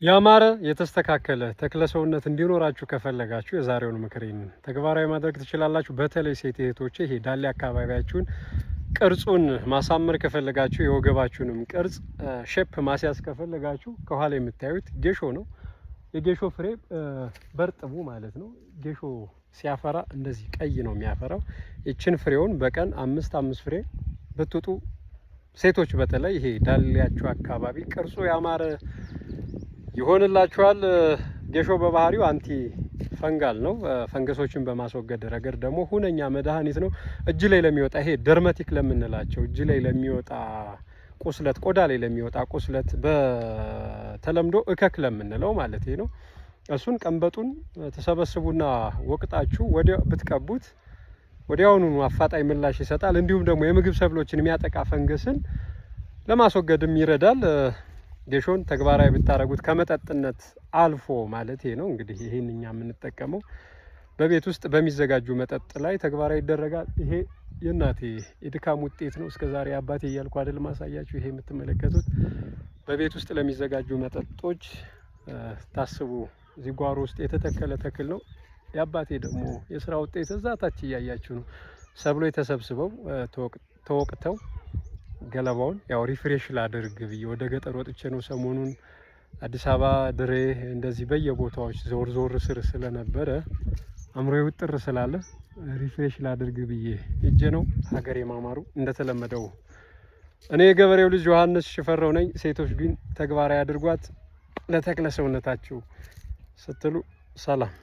ያማረ የተስተካከለ ተክለ ሰውነት እንዲኖራችሁ ከፈለጋችሁ የዛሬውን ምክሬን ተግባራዊ ማድረግ ትችላላችሁ። በተለይ ሴት እህቶቼ ይሄ ዳሌ አካባቢያችሁን ቅርጹን ማሳመር ከፈለጋችሁ የወገባችሁንም ቅርጽ ሼፕ ማስያዝ ከፈለጋችሁ ከኋላ የምታዩት ጌሾ ነው። የጌሾ ፍሬ በርጥቡ ማለት ነው። ጌሾ ሲያፈራ እንደዚህ ቀይ ነው የሚያፈራው። እቺን ፍሬውን በቀን 5 ፍሬ ብትጡ ሴቶች በተለይ ይሄ ዳሌያችሁ አካባቢ ቅርጹ ያማረ ይሆንላችኋል። ጌሾ በባህሪው አንቲ ፈንጋል ነው። ፈንገሶችን በማስወገድ ረገድ ደግሞ ሁነኛ መድኃኒት ነው። እጅ ላይ ለሚወጣ ይሄ ደርመቲክ ለምንላቸው እጅ ላይ ለሚወጣ ቁስለት፣ ቆዳ ላይ ለሚወጣ ቁስለት በተለምዶ እከክ ለምንለው ማለት ነው። እሱን ቀንበጡን ተሰበስቡና ወቅጣችሁ ወዲያው ብትቀቡት ወዲያውኑ አፋጣኝ ምላሽ ይሰጣል። እንዲሁም ደግሞ የምግብ ሰብሎችን የሚያጠቃ ፈንገስን ለማስወገድም ይረዳል። ጌሾን ተግባራዊ ብታረጉት ከመጠጥነት አልፎ ማለት ነው። እንግዲህ ይሄንኛ የምንጠቀመው በቤት ውስጥ በሚዘጋጁ መጠጥ ላይ ተግባራዊ ይደረጋል። ይሄ የእናቴ የድካም ውጤት ነው። እስከዛሬ አባቴ እያልኩ አይደል ማሳያችሁ። ይሄ የምትመለከቱት በቤት ውስጥ ለሚዘጋጁ መጠጦች ታስቡ እዚህ ጓሮ ውስጥ የተተከለ ተክል ነው። የአባቴ ደግሞ የስራ ውጤት እዛ ታች እያያችሁ ነው። ሰብሎች ተሰብስበው ተወቅተው ገለባውን ያው ሪፍሬሽ ላድርግ ብዬ ወደ ገጠር ወጥቼ ነው ሰሞኑን አዲስ አበባ ድሬ እንደዚህ በየቦታዎች ዞር ስር ስለነበረ አምሮዬ ውጥር ስላለ ሪፍሬሽ ላድርግ ብዬ እጄ ነው ሀገሬ ማማሩ እንደተለመደው። እኔ የገበሬው ልጅ ዮሐንስ ሽፈራው ነኝ። ሴቶች ግን ተግባራዊ አድርጓት ለተክለ ሰውነታችሁ ስትሉ ሰላም።